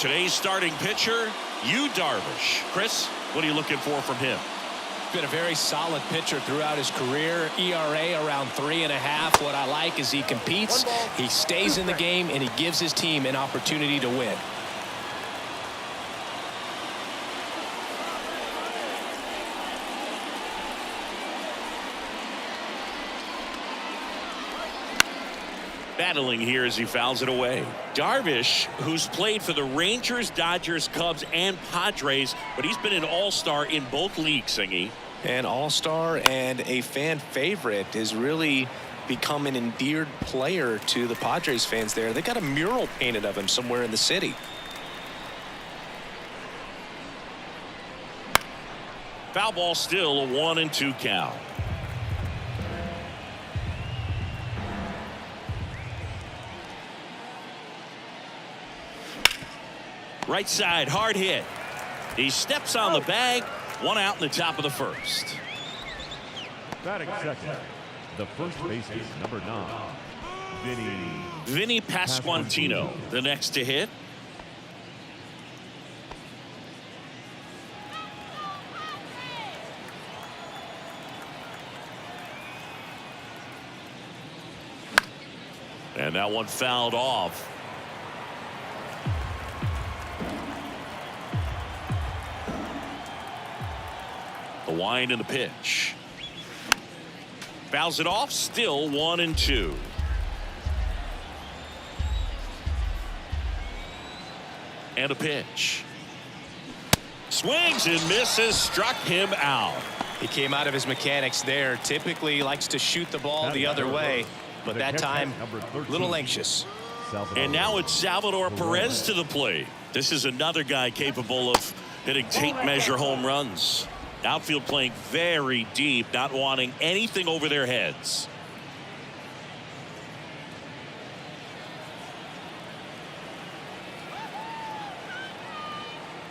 Today's starting pitcher, Darvish. Chris, what are you looking for from him? Been a very solid pitcher throughout his career. ERA around 3.5. What I like is he competes, he stays in the game, and he gives his team an opportunity to win. Battling here as he fouls it away. Darvish, who's played for the Rangers, Dodgers, Cubs, and Padres, but he's been an all-star in both leagues, Singy. An all-star and a fan favorite, has really become an endeared player to the Padres fans there. They got a mural painted of him somewhere in the city. Foul ball, still a 1-2 count. Right side, hard hit. He steps on the bag. One out in the top of the first. Batting second, the first baseman, number 9, Vinny Pasquantino, the next to hit. And that one fouled off. The wind and the pitch. Fouls it off, still 1-2. And a pitch. Swings and misses, struck him out. He came out of his mechanics there. Typically likes to shoot the ball the other way, but that time a little anxious. And now it's Salvador Perez to the plate. This is another guy capable of hitting tape measure home runs. Outfield playing very deep, not wanting anything over their heads.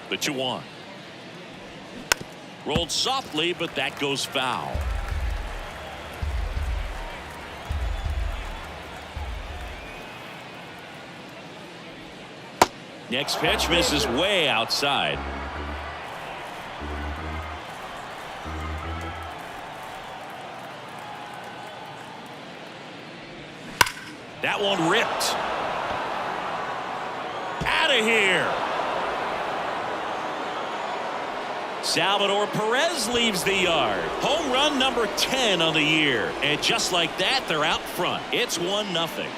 The 2-1. Rolled softly, but that goes foul. Next pitch misses way outside. That one ripped. Out of here. Salvador Perez leaves the yard. Home run number 10 on the year. And just like that, they're out front. It's 1-0.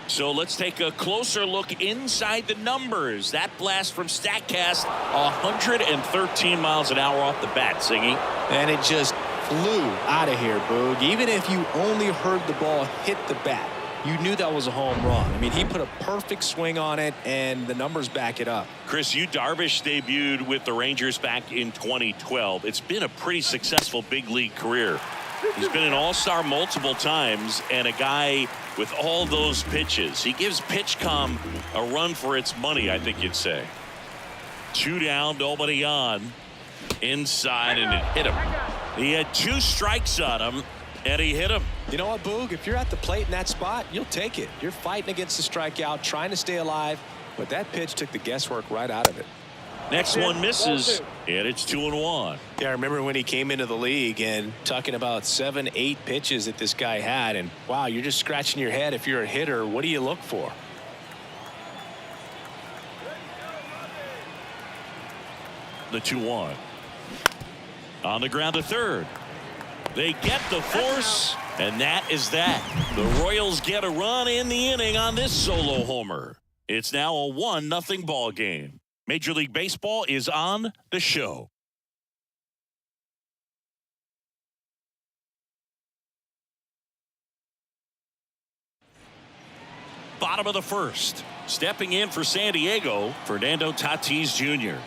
So let's take a closer look inside the numbers. That blast from StatCast, 113 miles an hour off the bat, Singy. And it just flew out of here, Boog. Even if you only heard the ball hit the bat, you knew that was a home run. I mean, he put a perfect swing on it, and the numbers back it up. Chris, Darvish debuted with the Rangers back in 2012. It's been a pretty successful big league career. He's been an all-star multiple times, and a guy with all those pitches. He gives PitchCom a run for its money, I think you'd say. 2 down, nobody on. Inside, and it hit him. He had 2 strikes on him, and he hit him. You know what, Boog? If you're at the plate in that spot, you'll take it. You're fighting against the strikeout, trying to stay alive, but that pitch took the guesswork right out of it. Next one misses, and it's 2-1. Yeah, I remember when he came into the league and talking about 7, 8 pitches that this guy had, and wow, you're just scratching your head. If you're a hitter, what do you look for? The 2-1. On the ground to third. They get the force, and that is that. The Royals get a run in the inning on this solo homer. It's now a 1-0 ball game. Major League Baseball is on the show. Bottom of the first. Stepping in for San Diego, Fernando Tatis Jr.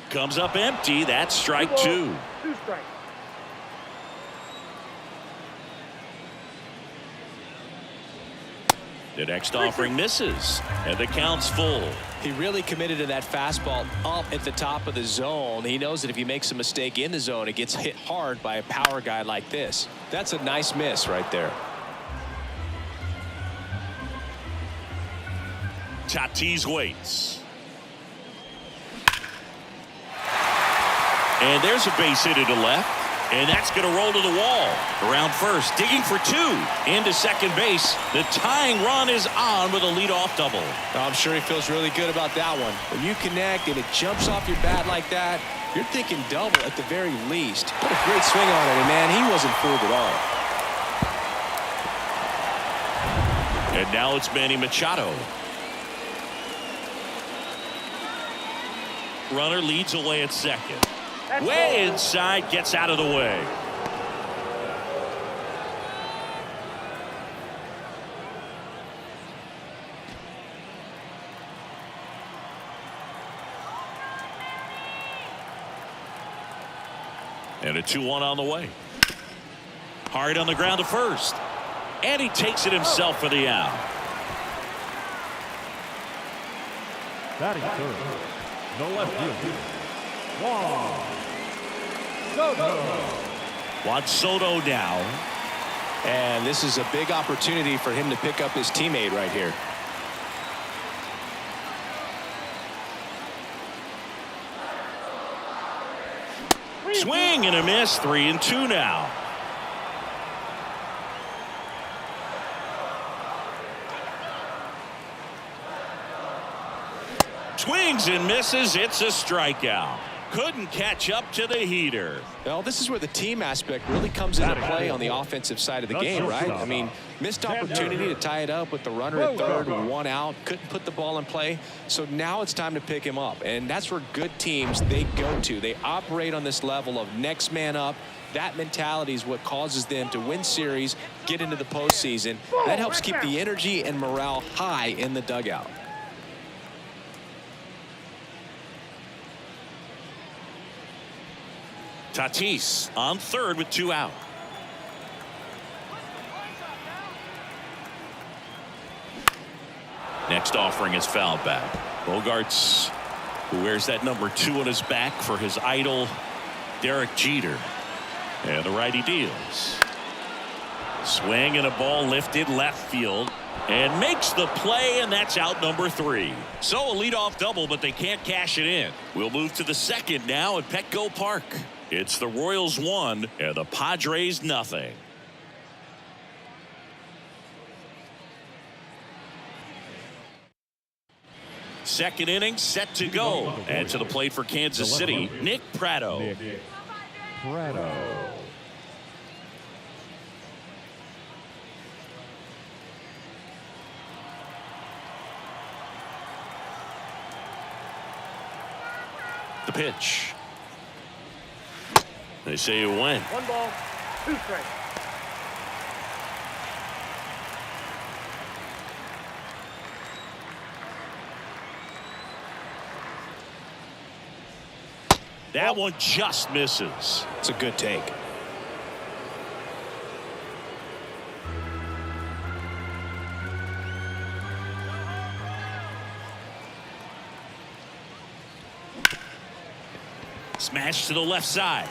Comes up empty. That's strike 2. 2 strikes. The next offering misses, and the count's full. He really committed to that fastball up at the top of the zone. He knows that if he makes a mistake in the zone, it gets hit hard by a power guy like this. That's a nice miss right there. Tatis waits. And there's a base hit to left. And that's going to roll to the wall. Around first, digging for two. Into second base. The tying run is on with a leadoff double. I'm sure he feels really good about that one. When you connect and it jumps off your bat like that, you're thinking double at the very least. What a great swing on it, and man, he wasn't fooled at all. And now it's Manny Machado. Runner leads away at second. Way inside, gets out of the way. And a 2-1 on the way. Hard on the ground to first. And he takes it himself for the out. Batting third, no left field. Juan Soto now. And this is a big opportunity for him to pick up his teammate right here. Swing and a miss. 3-2 now. Swings and misses. It's a strikeout. Couldn't catch up to the heater. Well, this is where the team aspect really comes into play on the offensive side of the game, right? I mean, missed opportunity to tie it up with the runner at third, 1 out, couldn't put the ball in play. So now it's time to pick him up, and that's where good teams, they go to. They operate on this level of next man up. That mentality is what causes them to win series, get into the postseason. That helps keep the energy and morale high in the dugout. Tatis on third with 2 out. Next offering is fouled back. Bogarts, who wears that number 2 on his back for his idol, Derek Jeter. And the righty deals. Swing and a ball lifted left field. And makes the play, and that's out number 3. So a leadoff double, but they can't cash it in. We'll move to the second now at Petco Park. It's the Royals 1 and the Padres nothing. Second inning set to go. And to the plate for Kansas City, Nick Pratto. The pitch. They say it went. 1 ball, 2 strikes. That one just misses. It's a good take. Smash to the left side.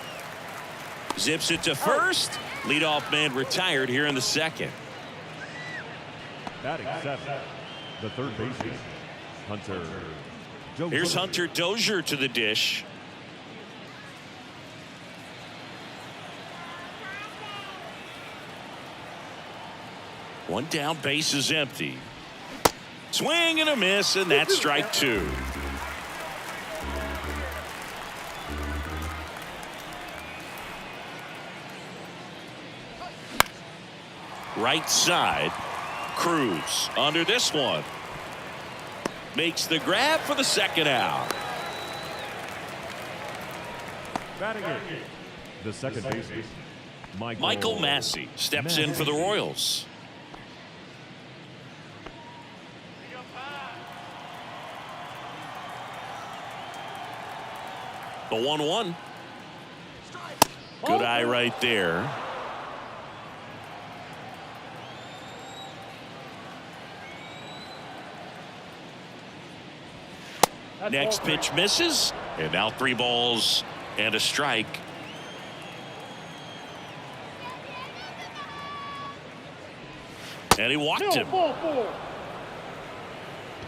Zips it to first. Leadoff man retired here in the second. Batting 7, the third baseman, Hunter. Here's Hunter Dozier to the dish. One down, base is empty. Swing and a miss, and that's strike 2. Right side. Cruz under this one. Makes the grab for the second out. Batting in, the second baseman, Michael Massey steps in for the Royals. The 1-1. Good eye right there. Next pitch misses, and now 3 balls and a strike. And he walked him.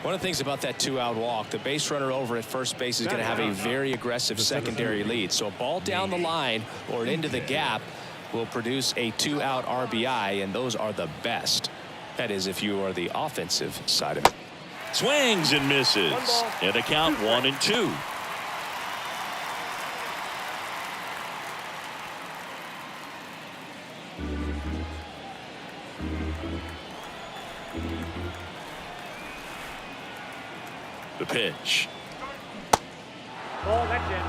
One of the things about that 2-out walk, the base runner over at first base is going to have a very aggressive secondary lead. So a ball down the line or into the gap will produce a 2-out RBI, and those are the best. That is, if you are the offensive side of it. Swings and misses, and the count 1-2. The pitch. Ball, that's it.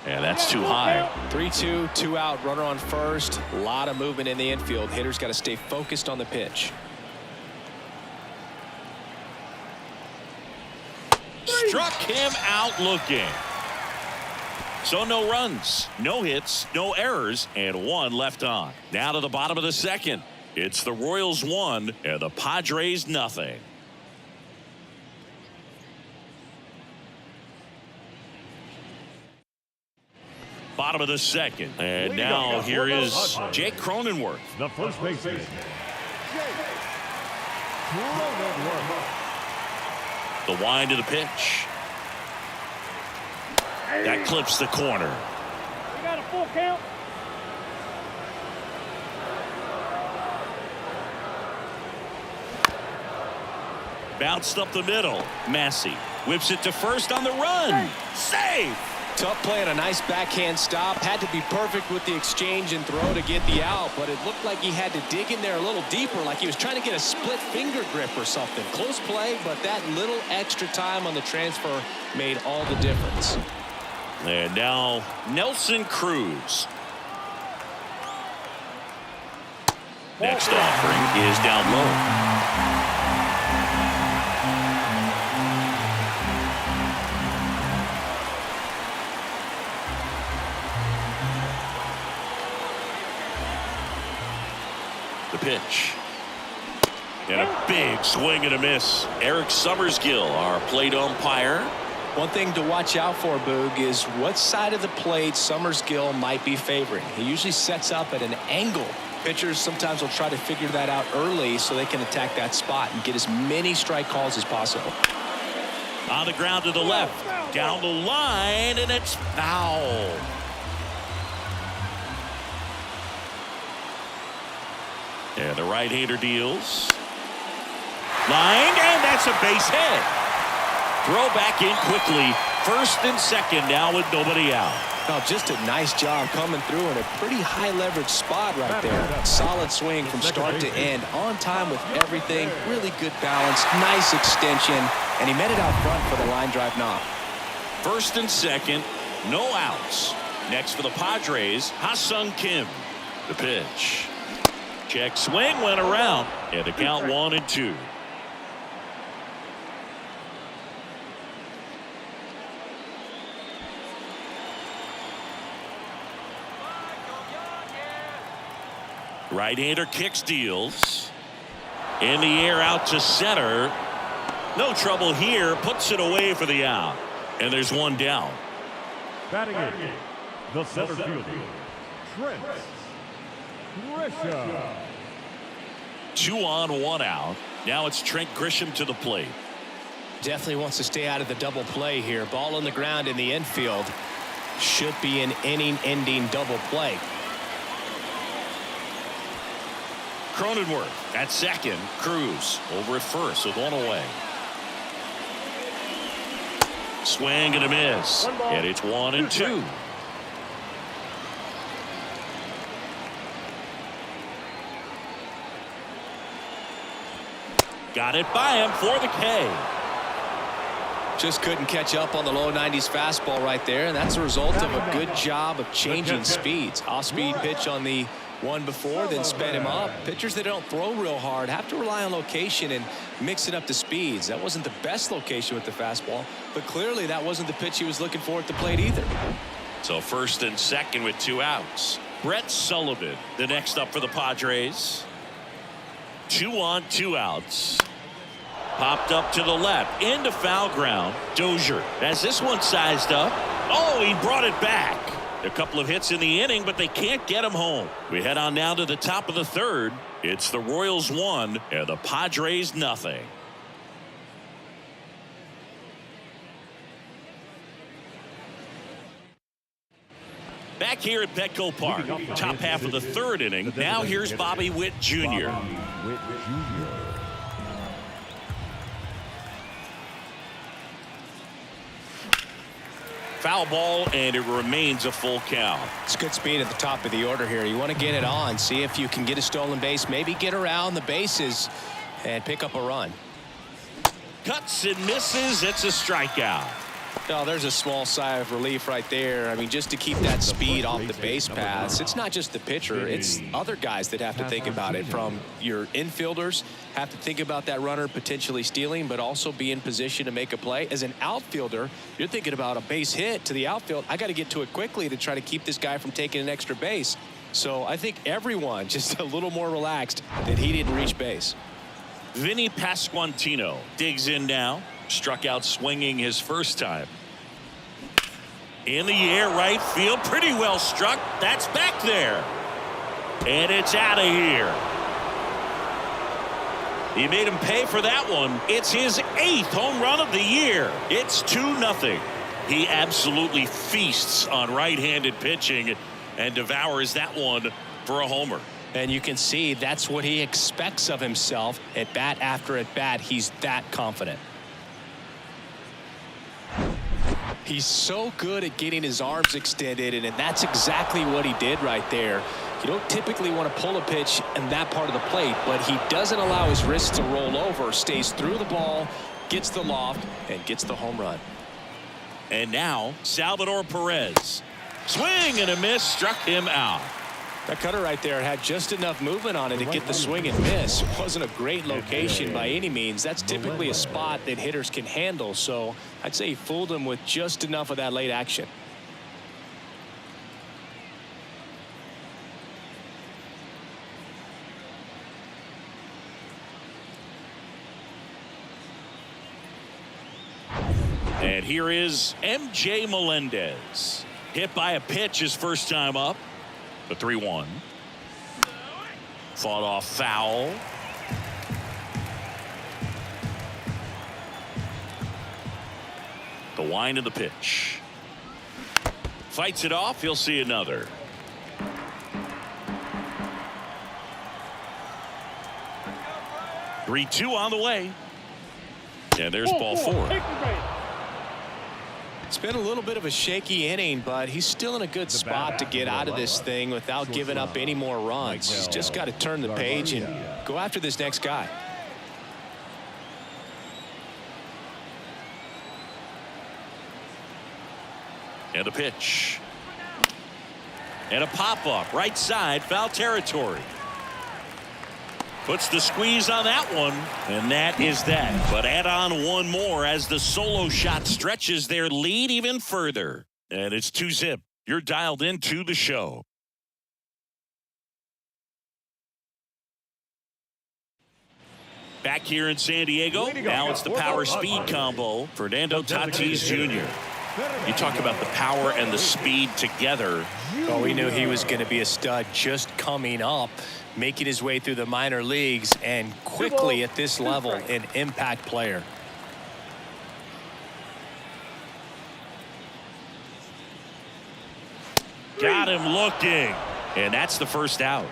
And that's too high. 3-2, 2-out, runner on first. A lot of movement in the infield. Hitters got to stay focused on the pitch. Struck him out looking. So no runs, no hits, no errors, and 1 left on. Now to the bottom of the second. It's the Royals 1 and the Padres nothing. Bottom of the second. And now here is Jake Cronenworth. The first baseman, Cronenworth. The wind of the pitch. That clips the corner. We got a full count. Bounced up the middle. Massey whips it to first on the run. Save. Tough play and a nice backhand stop. Had to be perfect with the exchange and throw to get the out, but it looked like he had to dig in there a little deeper, like he was trying to get a split finger grip or something. Close play, but that little extra time on the transfer made all the difference. And now Nelson Cruz. Next offering is down low. The pitch. And a big swing and a miss. Eric Summersgill, our plate umpire. One thing to watch out for, Boog, is what side of the plate Summersgill might be favoring. He usually sets up at an angle. Pitchers sometimes will try to figure that out early so they can attack that spot and get as many strike calls as possible. On the ground to the left. Down the line, and it's foul. And the right-hander deals. Line, and that's a base hit. Throw back in quickly. First and second now with nobody out. Oh, just a nice job coming through in a pretty high leverage spot right there. Solid swing from start to end. On time with everything. Really good balance. Nice extension. And he met it out front for the line drive knock. First and second. No outs. Next for the Padres, Ha-Sung Kim. The pitch. Check swing went around. And the count 1-2. Right-hander kicks, deals. In the air out to center. No trouble here. Puts it away for the out. And there's one down. Batting it, the center fielder, Trent Grisham. 2 on, 1 out. Now it's Trent Grisham to the plate. Definitely wants to stay out of the double play here. Ball on the ground in the infield. Should be an inning-ending double play. Cronenworth at second. Cruz over at first with 1 away. Swing and a miss. And it's 1-2. Got it by him for the K. Just couldn't catch up on the low 90s fastball right there, and that's a result of a good job of changing speeds. Off-speed pitch on the one before, then sped him up. Pitchers that don't throw real hard have to rely on location and mix it up to speeds. That wasn't the best location with the fastball, but clearly that wasn't the pitch he was looking for at the plate either. So first and second with 2 outs. Brett Sullivan, the next up for the Padres. 2 on, 2 outs. Popped up to the left into foul ground. Dozier has this one sized up. Oh, he brought it back. A couple of hits in the inning, but they can't get him home. We head on now to the top of the third. It's the Royals 1 and the Padres nothing. Back here at Petco Park, top half of the third inning. Now here's Bobby Witt Jr. Foul ball, and it remains a full count. It's good speed at the top of the order here. You want to get it on, see if you can get a stolen base, maybe get around the bases and pick up a run. Cuts and misses. It's a strikeout. Oh, there's a small sigh of relief right there. I mean, just to keep that speed off the base paths. It's not just the pitcher. It's other guys that have to think about it. From your infielders have to think about that runner potentially stealing, but also be in position to make a play. As an outfielder, you're thinking about a base hit to the outfield. I got to get to it quickly to try to keep this guy from taking an extra base. So I think everyone just a little more relaxed that he didn't reach base. Vinny Pasquantino digs in now. Struck out swinging his first time. In the air, right field, pretty well struck. That's back there. And it's out of here. He made him pay for that one. It's his 8th home run of the year. It's 2-0. He absolutely feasts on right-handed pitching and devours that one for a homer. And you can see that's what he expects of himself at bat after at bat. He's that confident. He's so good at getting his arms extended, and that's exactly what he did right there. You don't typically want to pull a pitch in that part of the plate, but he doesn't allow his wrists to roll over, stays through the ball, gets the loft, and gets the home run. And now Salvador Perez. Swing and a miss, struck him out. That cutter right there had just enough movement on it to get the swing and miss. It wasn't a great location by any means. That's typically a spot that hitters can handle. So I'd say he fooled him with just enough of that late action. And here is MJ Melendez. Hit by a pitch his first time up. The 3-1. Fought off foul. The wind of the pitch. Fights it off. He'll see another. Three-2 on the way. And there's ball 4. It's been a little bit of a shaky inning, but he's still in a good spot to get out of this thing without giving up any more runs. He's just got to turn the page and go after this next guy. And a pitch. And a pop-up right side, foul territory. Puts the squeeze on that one, and that is that. But add on one more as the solo shot stretches their lead even further. And it's 2-zip. You're dialed into the show. Back here in San Diego, now it's the power speed combo. Fernando Tatis Jr. You talk about the power and the speed together. Oh, we knew he was going to be a stud just coming up, making his way through the minor leagues, and quickly at this level, an impact player. Got him looking, and that's the first out.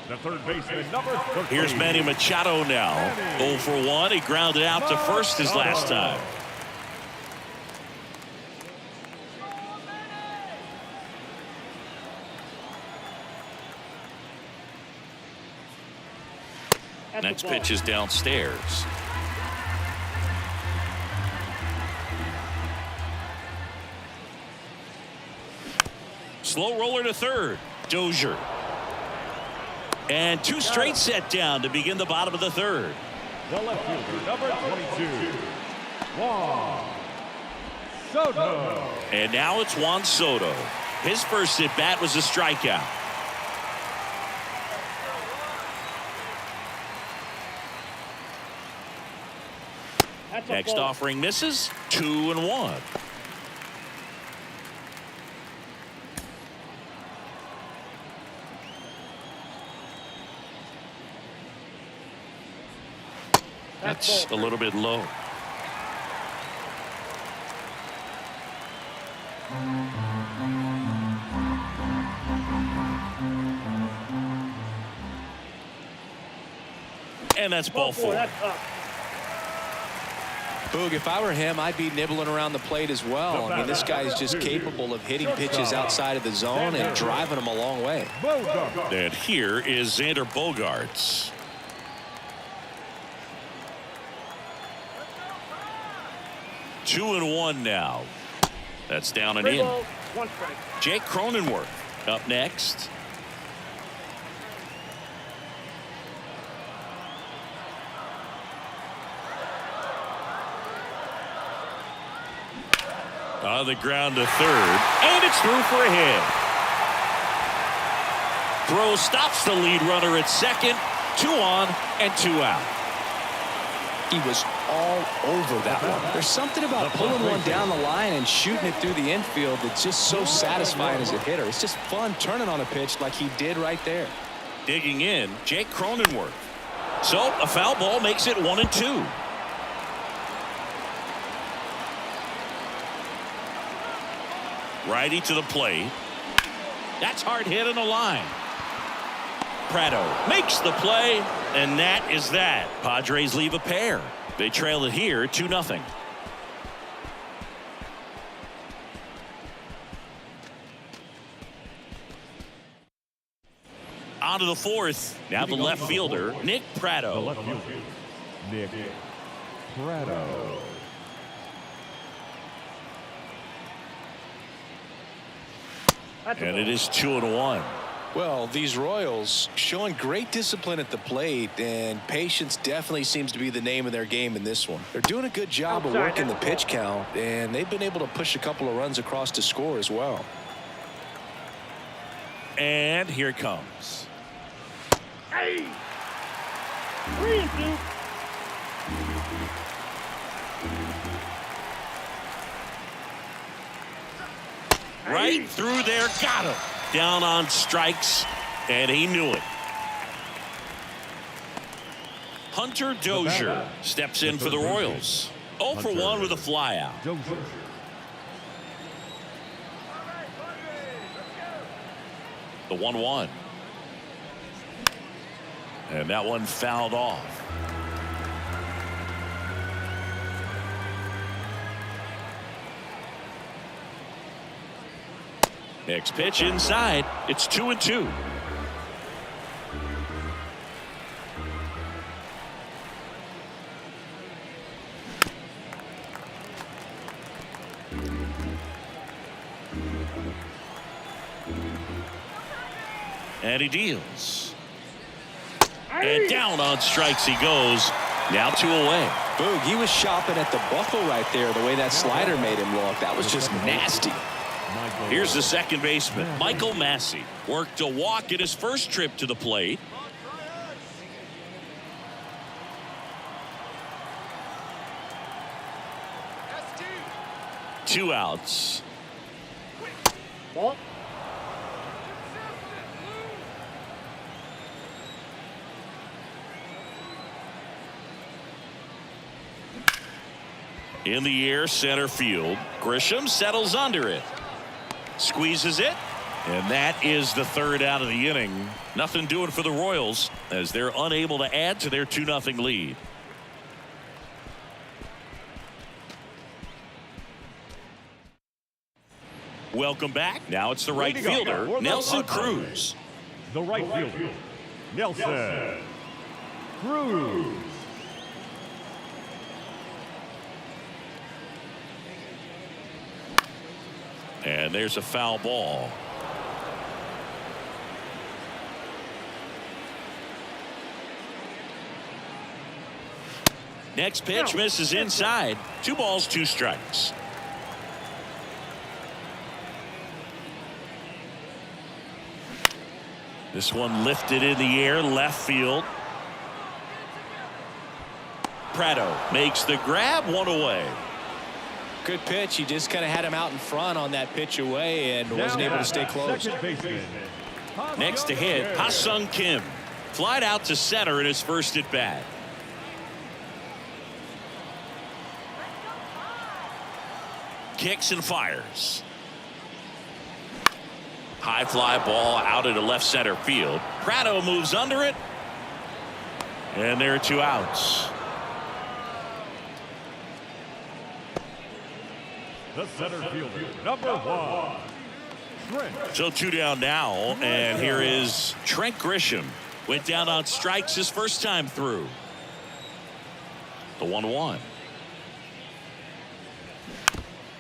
The third baseman, number 13. Here's Manny Machado now. 0 for 1. He grounded out to first his last time. Next pitch is downstairs. Slow roller to third. Dozier. And 2 straight set down to begin the bottom of the third. The left fielder, number 22. Juan. Soto. And now it's Juan Soto. His first at bat was a strikeout. That's a Next ball. offering misses. 2-1. That's a little bit low. And that's ball four. That's up. Boog, if I were him, I'd be nibbling around the plate as well. I mean, this guy is just capable of hitting pitches outside of the zone and driving them a long way. And here is Xander Bogaerts. Two and one now. That's down and Three in. balls, one strike. Jake Cronenworth up next. On the ground to third, and it's through for a hit. Throw stops the lead runner at second. 2 on and 2 out. He was all over that one. There's something about pulling one down the line and shooting it through the infield that's just so satisfying as a hitter. It's just fun turning on a pitch like he did right there. Digging in, Jake Cronenworth. So a foul ball makes it 1 and 2. Righty to the plate. That's hard hit in the line. Prado makes the play, and that is that. Padres leave a pair. They trail it here 2-0. On to the fourth. Now the left fielder, Nick The Prado. left fielder, Nick Prado. That's a And ball. it is 2-1. Well, these Royals showing great discipline at the plate, and patience definitely seems to be the name of their game in this one. They're doing a good job of working the pitch count, and they've been able to push a couple of runs across to score as well. And here it comes. Hey! 3 and 2. Right through there, got him. Down on strikes, and he knew it. Hunter Dozier steps in for the Royals. 0 for 1 with a flyout. Dozier. The 1-1. And that one fouled off. Next pitch inside. It's 2 and 2. And he deals. And down on strikes he goes. Now 2 away. Boog, he was shopping at the buckle right there, the way that slider made him look. That was just nasty. Here's the second baseman, Michael Massey. Worked a walk in his first trip to the plate. Two outs. Ball. In the air, center field. Grisham settles under it. Squeezes it. And that is the third out of the inning. Nothing doing for the Royals as they're unable to add to their 2-0 lead. Welcome back. Now it's the right fielder, Nelson Cruz. The right fielder, Nelson Cruz. And there's a foul ball. Next pitch misses inside. 2 balls, 2 strikes. This one lifted in the air, left field. Prado makes the grab, one away. Good pitch. He just kind of had him out in front on that pitch away and wasn't able to stay close. Next to hit, Ha-Sung Kim. Flied out to center in his first at bat. Kicks and fires. High fly ball out into left center field. Prado moves under it. And there are 2 outs. The center fielder, number 1. Trent. So 2 down now, and here is Trent Grisham. Went down on strikes his first time through. The 1-1.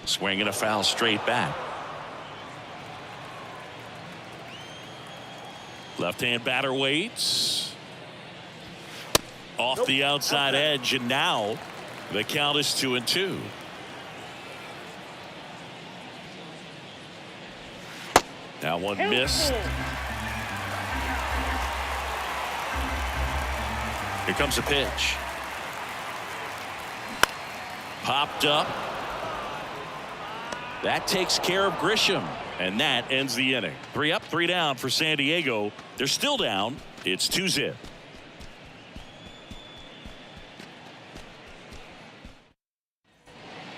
Swing and a foul straight back. Left-hand batter waits. Off the outside edge, and now the count is 2-2. Now one missed. Here comes a pitch. Popped up. That takes care of Grisham, and that ends the inning. 3 up, 3 down for San Diego. They're still down. It's 2-0.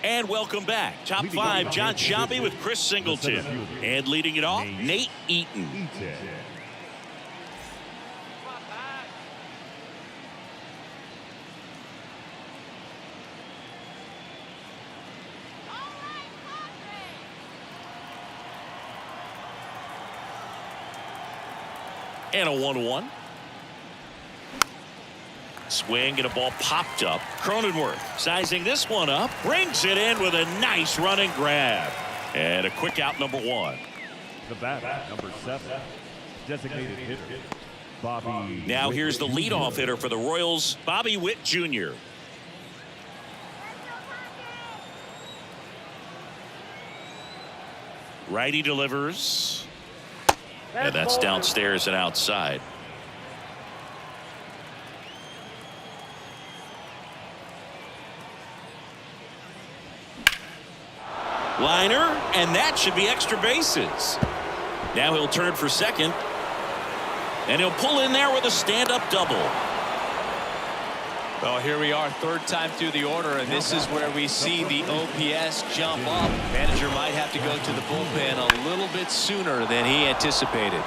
And welcome back. Top 5, John Shelby with Chris Singleton. And leading it off, Nate Eaton. And a 1-1. Swing and a ball popped up. Cronenworth sizing this one up, brings it in with a nice running grab. And a quick out, number 1. The batter, number 7. Designated hitter, Bobby. Now here's the leadoff hitter for the Royals, Bobby Witt Jr. Righty delivers. And that's downstairs and outside. Liner, and that should be extra bases. Now he'll turn for second. And he'll pull in there with a stand-up double. Well, here we are, 3rd time through the order, and this is where we see the OPS jump up. Manager might have to go to the bullpen a little bit sooner than he anticipated.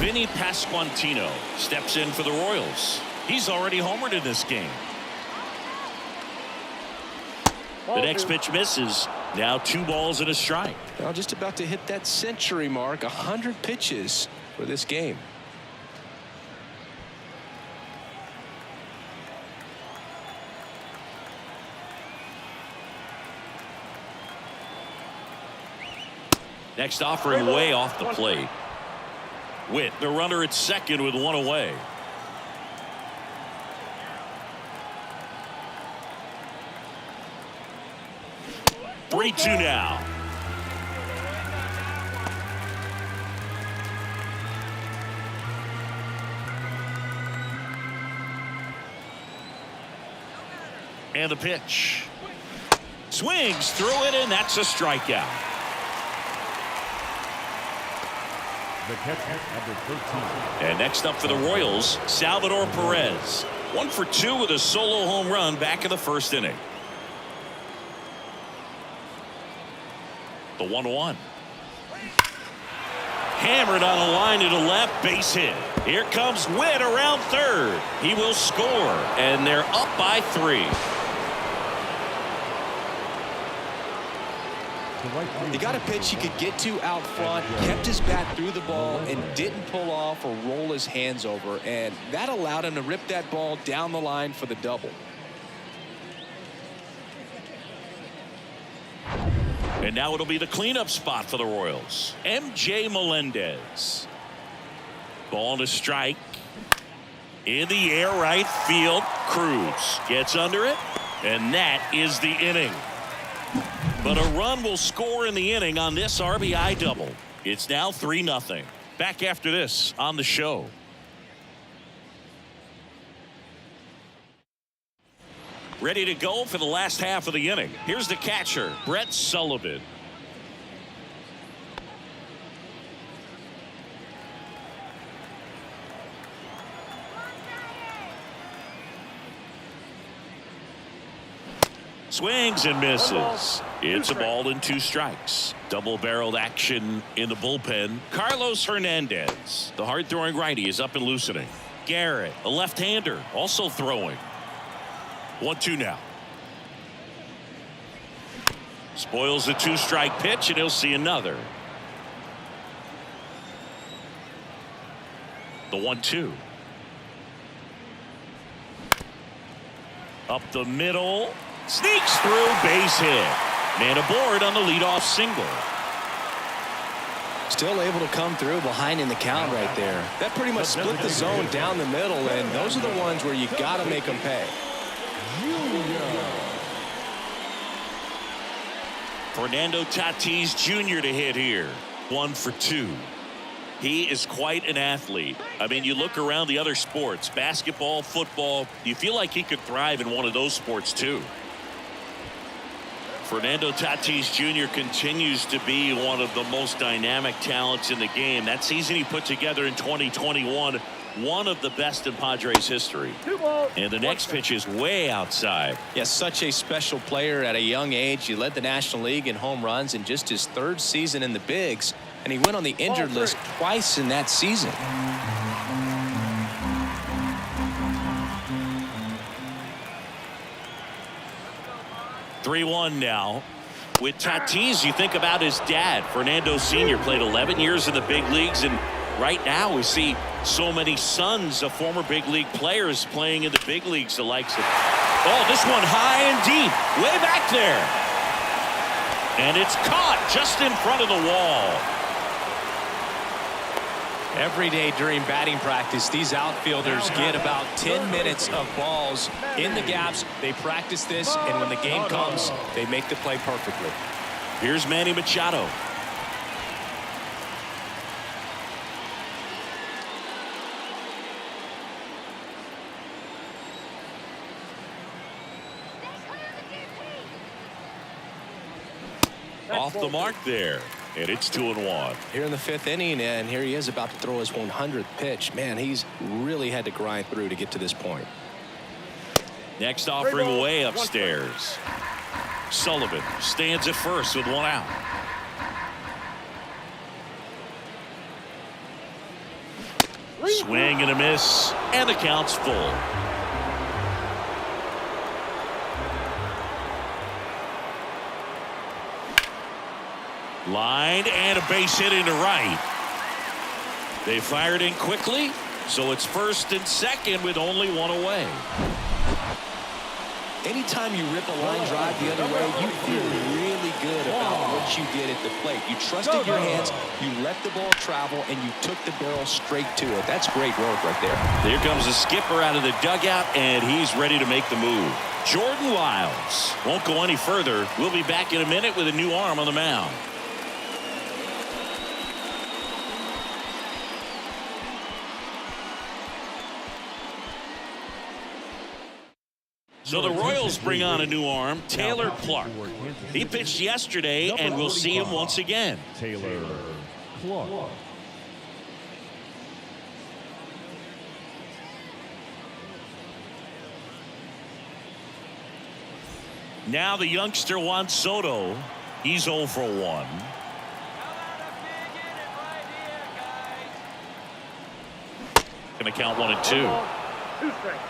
Vinny Pasquantino steps in for the Royals. He's already homered in this game. The next pitch misses. Now 2 balls and a strike. Well, just about to hit that century mark, 100 pitches for this game. Next offering way off the plate. Witt, the runner at second with 1 away. Three-2 now. And the pitch. Swings through it, and that's a strikeout. The catcher, number 13. And next up for the Royals, Salvador Perez. 1 for 2 with a solo home run back in the first inning. The 1-1. Hammered on a line to the left, base hit. Here comes Witt around third. He will score, and they're up by 3. He got a pitch he could get to out front, kept his bat through the ball, and didn't pull off or roll his hands over, and that allowed him to rip that ball down the line for the double. And now it'll be the cleanup spot for the Royals. MJ Melendez. Ball to strike. In the air, right field. Cruz gets under it. And that is the inning. But a run will score in the inning on this RBI double. It's now 3-0. Back after this on the show. Ready to go for the last half of the inning. Here's the catcher, Brett Sullivan. Swings and misses. It's a ball and 2 strikes. Double-barreled action in the bullpen. Carlos Hernandez, the hard-throwing righty, is up and loosening. Garrett, a left-hander, also throwing. 1-2 now. Spoils the 2-strike pitch, and he'll see another. The 1-2. Up the middle. Sneaks through, base hit. Man aboard on the leadoff single. Still able to come through behind in the count right there. That pretty much split the zone down the middle, and those are the ones where you got to make them pay. Fernando Tatis Jr. to hit here. 1 for 2. He is quite an athlete. I mean, you look around the other sports, basketball, football, you feel like he could thrive in one of those sports too. Fernando Tatis Jr. continues to be one of the most dynamic talents in the game. That season he put together in 2021, one of the best in Padres history. And the next pitch is way outside. Yes, such a special player at a young age. He led the National League in home runs in just his 3rd season in the bigs, and he went on the injured list twice in that season. 3-1 now. With Tatis, you think about his dad. Fernando Sr. played 11 years in the big leagues, and right now we see so many sons of former big league players playing in the big leagues, the likes of... Oh, this one high and deep, way back there. And it's caught just in front of the wall. Every day during batting practice, these outfielders get about 10 minutes of balls in the gaps. They practice this, and when the game comes, they make the play perfectly. Here's Manny Machado. Off the mark there. And it's 2-1. Here in the 5th inning, and here he is about to throw his 100th pitch. Man, he's really had to grind through to get to this point. Next offering way upstairs. Sullivan stands at first with 1 out. Swing and a miss, and the count's full. Line and a base hit into right. They fired in quickly, so it's 1st and 2nd with only 1 away. Anytime you rip a line drive the other way, you feel really good about what you did at the plate. You trusted your hands, you let the ball travel, and you took the barrel straight to it. That's great work right there. Here comes the skipper out of the dugout, and he's ready to make the move. Jordan Lyles won't go any further. We'll be back in a minute with a new arm on the mound. So the Royals bring on a new arm, Taylor Clark. He pitched yesterday, and we'll see him once again. Taylor Clark. Now the youngster Juan Soto. He's 0 for 1. Going to count 1 and 2. 2 strikes.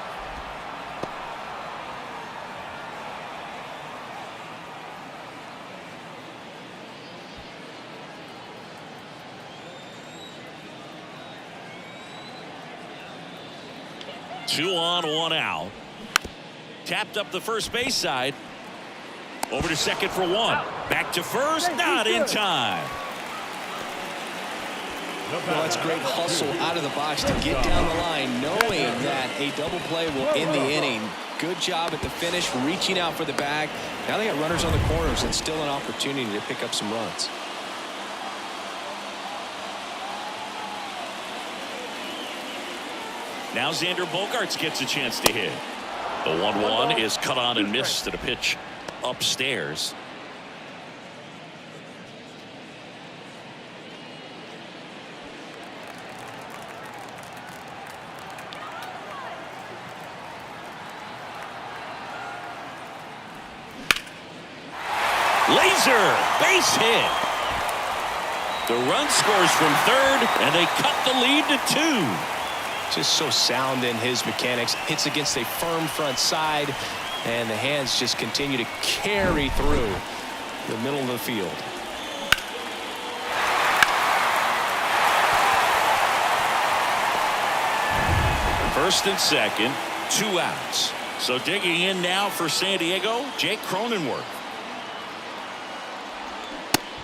Two on, 1 out. Tapped up the first base side. Over to second for 1. Back to first, not in time. Well, it's great hustle out of the box to get down the line, knowing that a double play will end the inning. Good job at the finish, reaching out for the bag. Now they got runners on the corners and still an opportunity to pick up some runs. Now Xander Bogaerts gets a chance to hit. The 1-1 is cut on and missed at a pitch upstairs. Laser base hit. The run scores from third, and they cut the lead to 2. Just so sound in his mechanics. Hits against a firm front side, and the hands just continue to carry through the middle of the field. First and second, 2 outs. So digging in now for San Diego, Jake Cronenworth.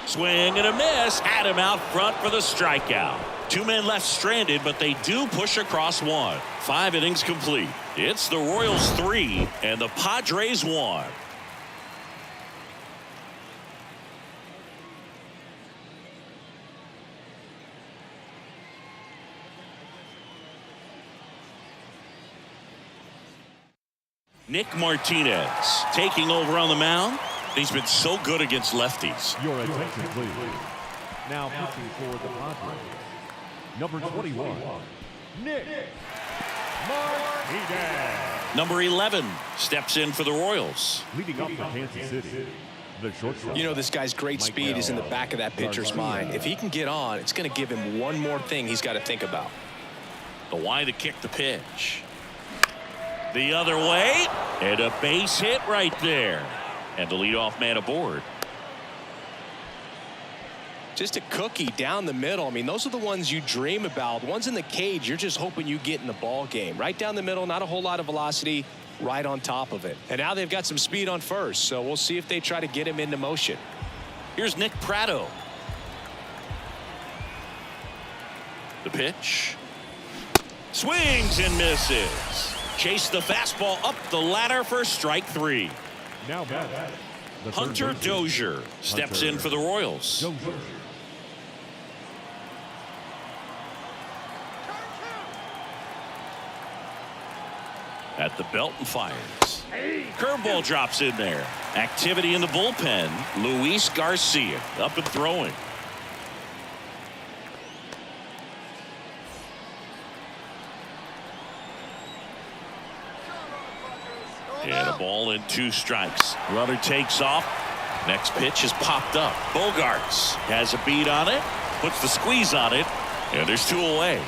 Swing and a miss. Had him out front for the strikeout. 2 men left stranded, but they do push across 1. 5 innings complete. It's the Royals 3 and the Padres 1. Nick Martinez taking over on the mound. He's been so good against lefties. Your attention, please. Now pitching for the Padres, number 21, Nick Martinez. Number 11 steps in for the Royals. Leading up for Kansas City, the shortstop. You know, this guy's great speed is in the back of that pitcher's mind. If he can get on, it's going to give him one more thing he's got to think about. The wide to kick the pitch. The other way, and a base hit right there. And the leadoff man aboard. Just a cookie down the middle. I mean, those are the ones you dream about. Ones in the cage, you're just hoping you get in the ball game. Right down the middle, not a whole lot of velocity, right on top of it. And now they've got some speed on first, so we'll see if they try to get him into motion. Here's Nick Pratto. The pitch. Swings and misses. Chase the fastball up the ladder for strike 3. Now back. Hunter Dozier steps in for the Royals. Dozier. At the belt and fires. Curveball drops in there. Activity in the bullpen. Luis Garcia up and throwing. And a ball and 2 strikes. Runner takes off. Next pitch is popped up. Bogaerts has a beat on it. Puts the squeeze on it. And there's 2 away.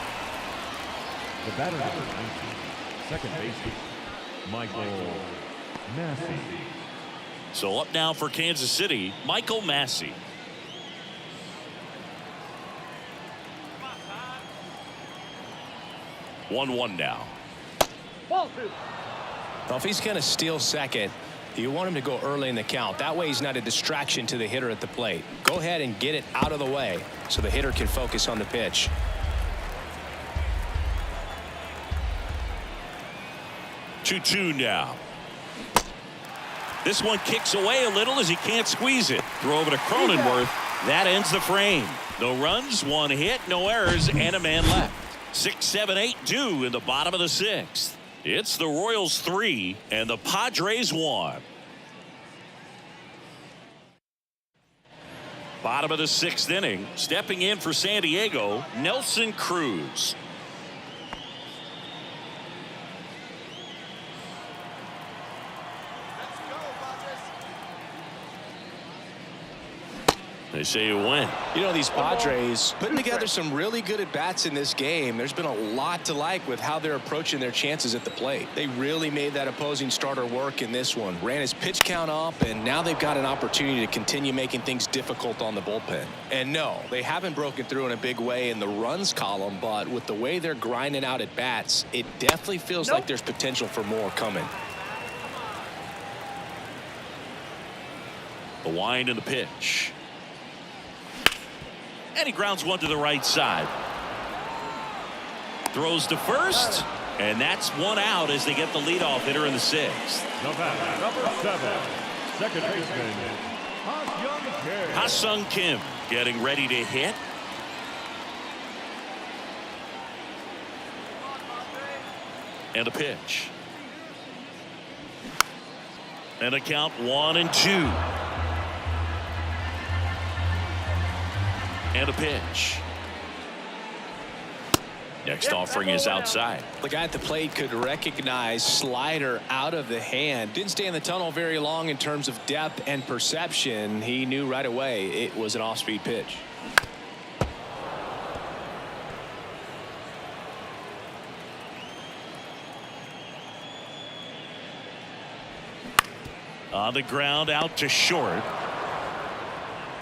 The batter number 19, second baseman, Michael Massey. So up now for Kansas City, Michael Massey. One now. Ball 2. Well, if he's going to steal second, you want him to go early in the count. That way he's not a distraction to the hitter at the plate. Go ahead and get it out of the way so the hitter can focus on the pitch. Two now. This one kicks away a little as he can't squeeze it. Throw over to Cronenworth. That ends the frame. No runs, 1 hit, no errors, and a man left. 6, 7, 8 due in the bottom of the 6th. It's the Royals 3 and the Padres 1. Bottom of the 6th inning. Stepping in for San Diego, Nelson Cruz. They say you win. You know, these Padres putting together some really good at-bats in this game. There's been a lot to like with how they're approaching their chances at the plate. They really made that opposing starter work in this one. Ran his pitch count up, and now they've got an opportunity to continue making things difficult on the bullpen. And no, they haven't broken through in a big way in the runs column, but with the way they're grinding out at-bats, it definitely feels like there's potential for more coming. The wind and the pitch. And he grounds one to the right side. Throws to first, And that's one out as they get the leadoff hitter in the 6th. Number 7, second baseman, Ha-Sung Kim getting ready to hit. And a pitch. And a count 1-2. And a pitch. Next offering is outside. The guy at the plate could recognize slider out of the hand. Didn't stay in the tunnel very long in terms of depth and perception. He knew right away it was an off-speed pitch. On the ground, out to short.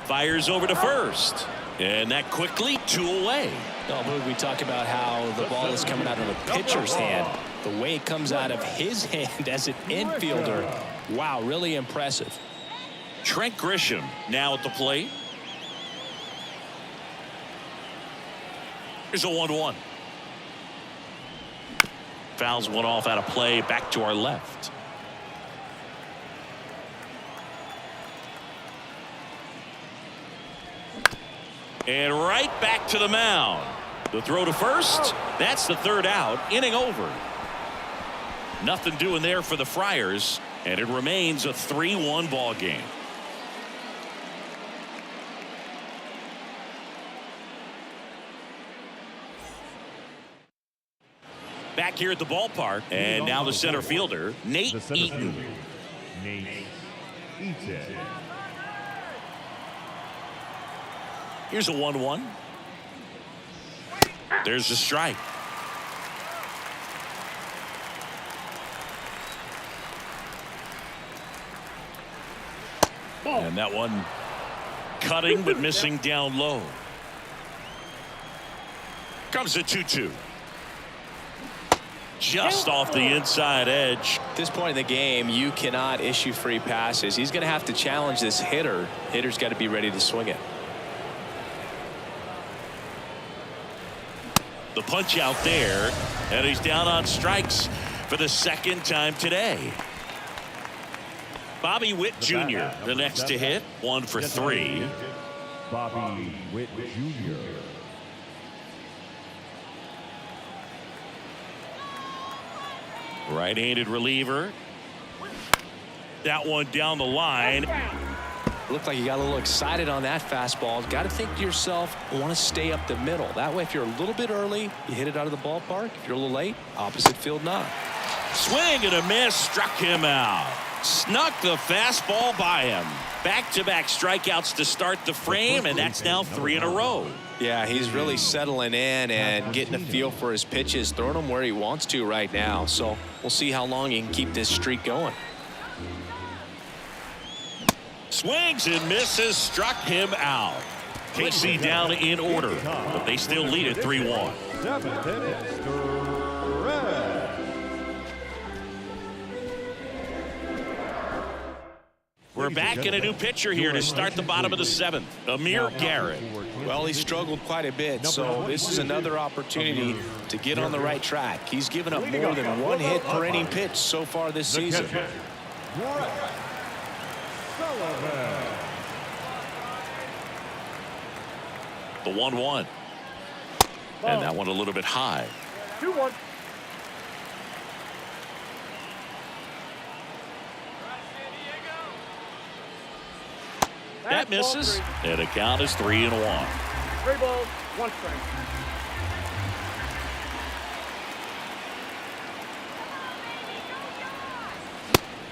Fires over to first. And that quickly, 2 away. Oh, we talk about how the ball is coming out of the pitcher's hand. The way it comes out of his hand as an infielder. Wow, really impressive. Trent Grisham now at the plate. Here's a 1-1. Fouls one off out of play, back to our left. And right back to the mound. The throw to first. That's the 3rd out. Inning over. Nothing doing there for the Friars. And it remains a 3-1 ball game. Back here at the ballpark. And now the center fielder, Nate Eaton. Nate Eaton. Here's a 1-1. There's a strike. And that one cutting but missing down low. Comes a 2-2. Just off the inside edge. At this point in the game, you cannot issue free passes. He's going to have to challenge this hitter. Hitter's got to be ready to swing it. The punch out there, and he's down on strikes for the 2nd time today. Bobby Witt Jr. the next to hit, 1 for 3. Bobby Witt Jr. Right-handed reliever. That one down the line. Looked like you got a little excited on that fastball. Got to think to yourself, want to stay up the middle. That way, if you're a little bit early, you hit it out of the ballpark. If you're a little late, opposite field knock. Swing and a miss, struck him out. Snuck the fastball by him. Back-to-back strikeouts to start the frame, and that's now 3 in a row. Yeah, he's really settling in and getting a feel for his pitches, throwing them where he wants to right now. So we'll see how long he can keep this streak going. Swings and misses, struck him out. KC down in order, but they still lead at 3-1. 7th inning, stretch. We're back in a new pitcher here to start the bottom of the 7th. Amir Garrett. Well, he struggled quite a bit, so this is another opportunity to get on the right track. He's given up more than 1 hit per inning pitch so far this season. The 1-1. And that one a little bit high. 2-1. That misses. And the count is 3-1. 3 balls, 1 strike.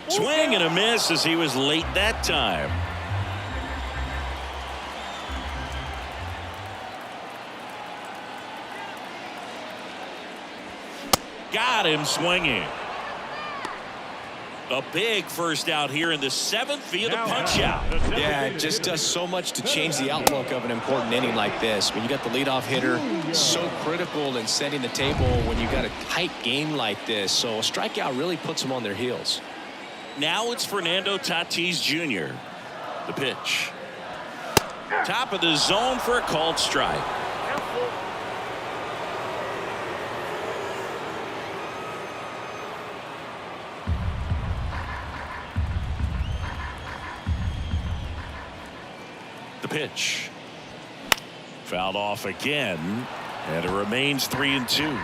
Swing and a miss as he was late that time. Got him swinging. A big first out here in the 7th via the punch out. Yeah, it just does so much to change the outlook of an important inning like this. When you got the leadoff hitter, so critical in setting the table when you got a tight game like this. So a strikeout really puts them on their heels. Now it's Fernando Tatis Jr. The pitch. Top of the zone for a called strike. The pitch. Fouled off again, and it remains 3-2.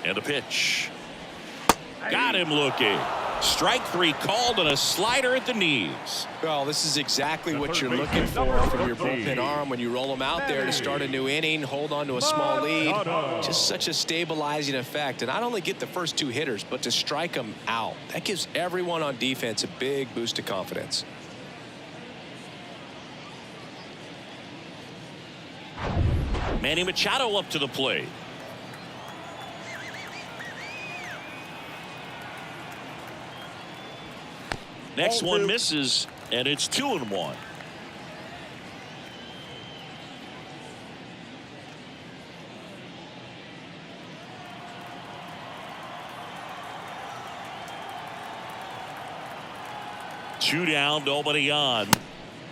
And a pitch. Got him looking. Strike 3 called on a slider at the knees. Well, this is exactly what you're looking for from your bullpen arm when you roll them out there to start a new inning, hold on to a small lead. Just such a stabilizing effect. And not only get the first 2 hitters, but to strike them out. That gives everyone on defense a big boost of confidence. Manny Machado up to the plate. Next one misses, and it's 2-1. Two down, nobody on.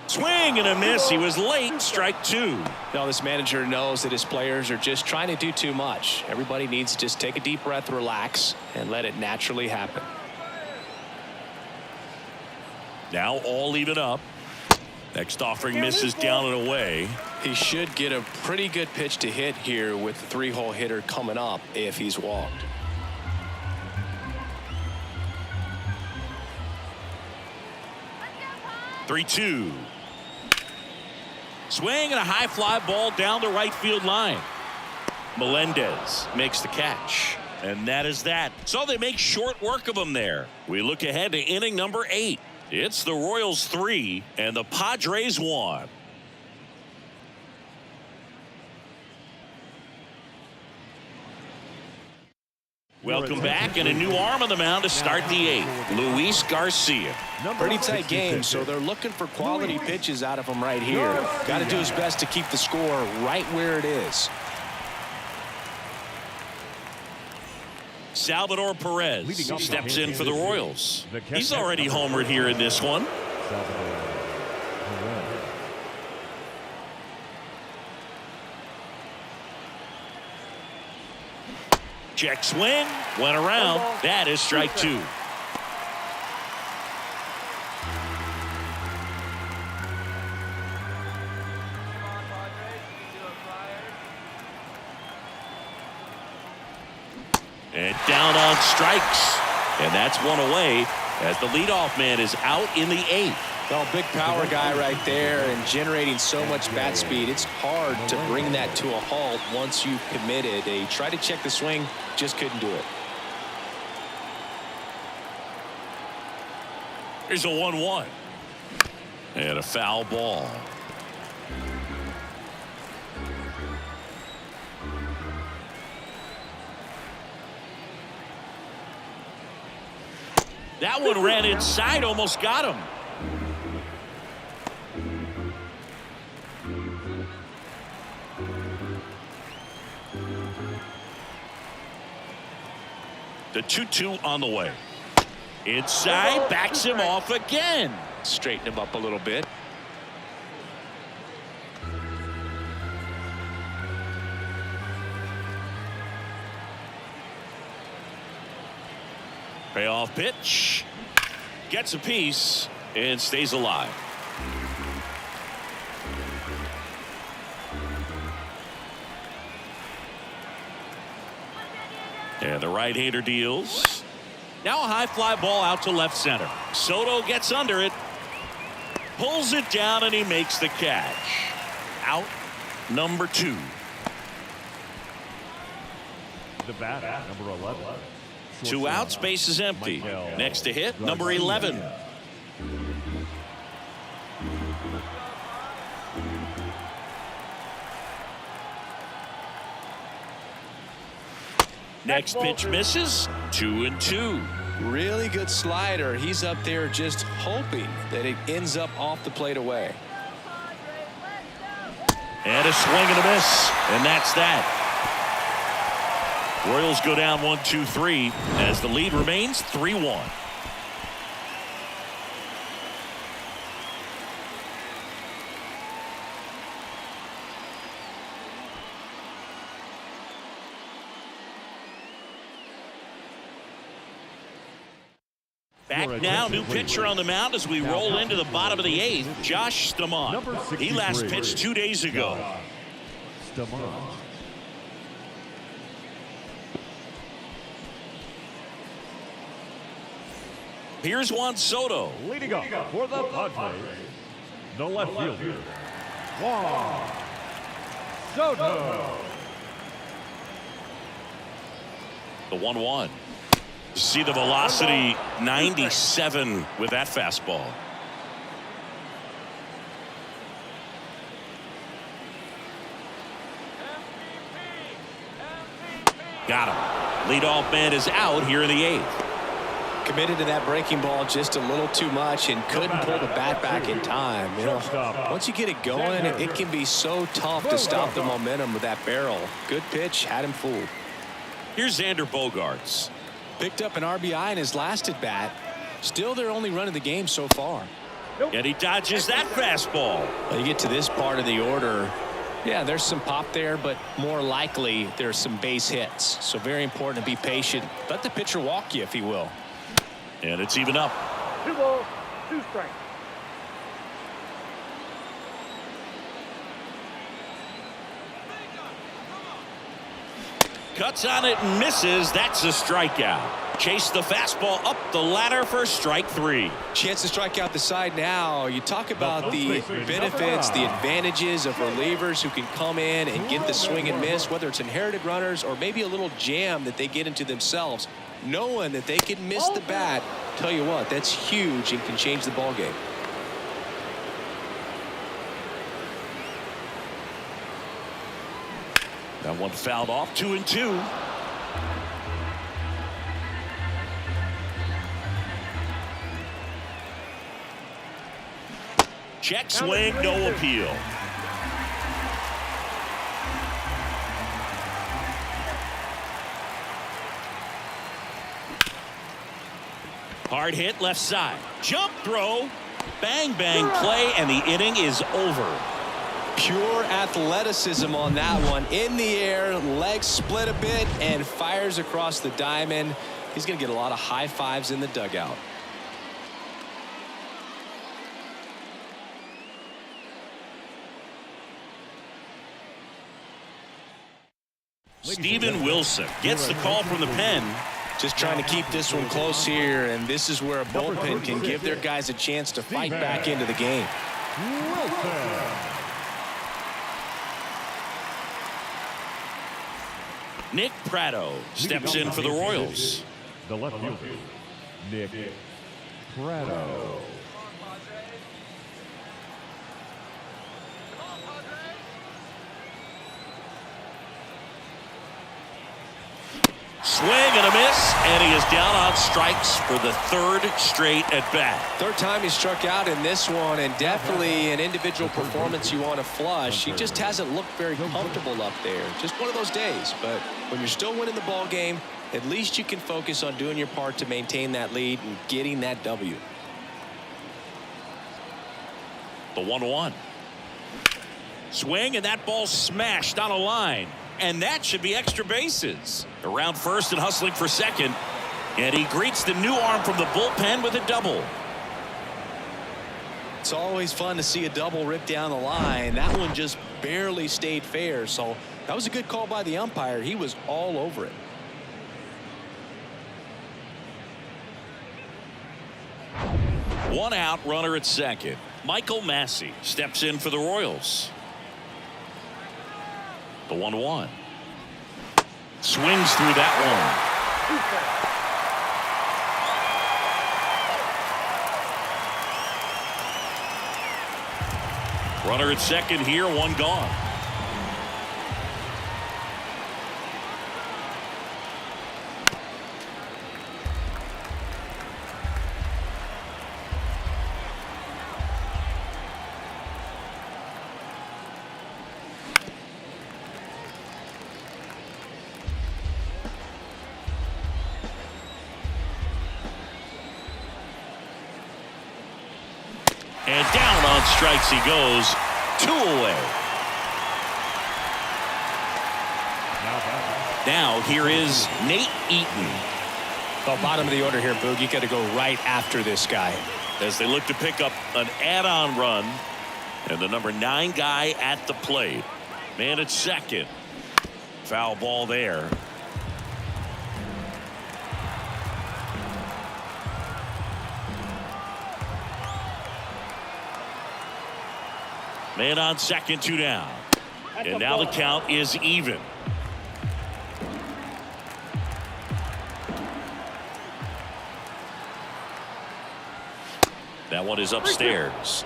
Swing and a miss. He was late. Strike 2. Now this manager knows that his players are just trying to do too much. Everybody needs to just take a deep breath, relax, and let it naturally happen. Now all even up. Next offering misses down and away. He should get a pretty good pitch to hit here with the 3-hole hitter coming up if he's walked. Three, 2. Swing and a high fly ball down the right field line. Melendez makes the catch. And that is that. So they make short work of him there. We look ahead to inning number 8. It's the Royals 3 and the Padres 1. Welcome back, and a new arm on the mound to start the 8th. Luis Garcia. Pretty tight game, so they're looking for quality pitches out of him right here. Got to do his best to keep the score right where it is. Salvador Perez steps in for the Royals. He's already homered here in this one. Check swing, went around. That is strike 2. And down on strikes. And that's one away as the leadoff man is out in the 8th. Well, big power guy right there and generating so much bat speed. It's hard to bring that to a halt once you've committed. They tried to check the swing, just couldn't do it. Here's a 1-1. And a foul ball. That one ran inside, almost got him. The 2-2 on the way. Inside, backs him off again. Straighten him up a little bit. Payoff pitch. Gets a piece and stays alive. And the right-hander deals. Now a high fly ball out to left center. Soto gets under it. Pulls it down and he makes the catch. Out number 2. The bat, number 11. 2 outs, base is empty. Next to hit, number 11. Next pitch misses. 2-2. Really good slider. He's up there just hoping that it ends up off the plate away. And a swing and a miss. And that's that. Royals go down 1-2-3 as the lead remains 3-1. Back now, new pitcher on the mound as we roll into the bottom of the 8th. Josh Stamont. He last pitched 2 days ago. Stamont. Here's Juan Soto. Leading up for the Padres, the left fielder, Juan Soto. The 1-1. See the velocity, 97 with that fastball. Got him. Leadoff man is out here in the 8th. Committed to that breaking ball just a little too much and couldn't pull the bat back in time. You know, once you get it going, it can be so tough to stop the momentum with that barrel. Good pitch, had him fooled. Here's Xander Bogaerts. Picked up an RBI in his last at bat. Still their only run of the game so far. And he dodges that fastball. Well, you get to this part of the order. Yeah, there's some pop there, but more likely there's some base hits. So very important to be patient. Let the pitcher walk you if he will. And it's even up. 2 balls, 2 strikes. Cuts on it and misses. That's a strikeout. Chase the fastball up the ladder for strike 3. Chance to strike out the side now. You talk about the benefits, the advantages of relievers who can come in and get the swing and miss, whether it's inherited runners or maybe a little jam that they get into themselves. Knowing that they can miss the bat, tell you what, that's huge and can change the ball game. That one fouled off. 2-2. Check swing, no appeal. Hard hit left side. Jump throw. Bang, bang play, and the inning is over. Pure athleticism on that one. In the air, legs split a bit, and fires across the diamond. He's going to get a lot of high fives in the dugout. Steven Wilson gets the call from the pen. Just trying to keep this one close here, and this is where a bullpen can give their guys a chance to fight back into the game. Nick Pratto steps in for the Royals. The left fielder, Nick Pratto. Swing and a miss, and he is down on strikes for the 3rd straight at bat. 3rd time he struck out in this one, and definitely an individual performance you want to flush. He just hasn't looked very comfortable up there. Just one of those days. But when you're still winning the ball game, at least you can focus on doing your part to maintain that lead and getting that W. The 1-1. Swing, and that ball smashed on a line. And that should be extra bases. Around first and hustling for second. And he greets the new arm from the bullpen with a double. It's always fun to see a double rip down the line. That one just barely stayed fair. So that was a good call by the umpire. He was all over it. One out, runner at second. Michael Massey steps in for the Royals. The 1-1. Swings through that one. Runner at second here, one gone. And down on strikes he goes. 2 away. Now here is Nate Eaton. Well, bottom of the order here, Boog. You got to go right after this guy. As they look to pick up an add-on run. And the number 9 guy at the plate. Man at second. Foul ball there. Man on second, 2 down. And now the count is even. That one is upstairs.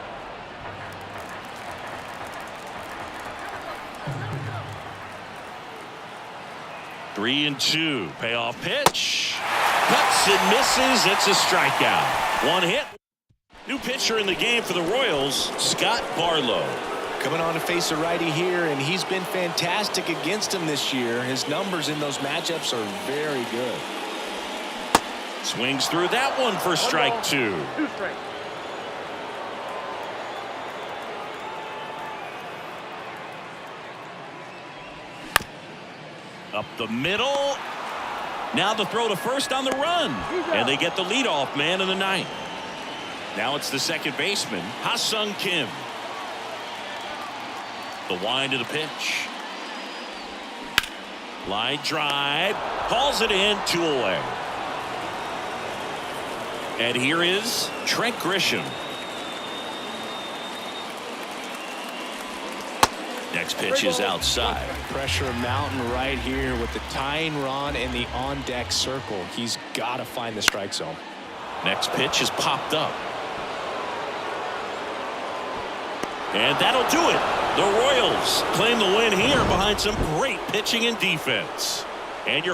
Three and 2. Payoff pitch. Cuts and misses. It's a strikeout. One hit. New pitcher in the game for the Royals, Scott Barlow. Coming on to face a righty here, and he's been fantastic against him this year. His numbers in those matchups are very good. Swings through that one for strike 2. 2 strikes. Up the middle. Now the throw to first on the run. And they get the leadoff man in the 9th. Now it's the second baseman, Ha-Sung Kim. The wind of the pitch. Line drive. Calls it in, 2 away. And here is Trent Grisham. Next pitch is outside. Pressure mountain right here with the tying run in the on-deck circle. He's got to find the strike zone. Next pitch is popped up. And that'll do it. The Royals claim the win here behind some great pitching and defense. And your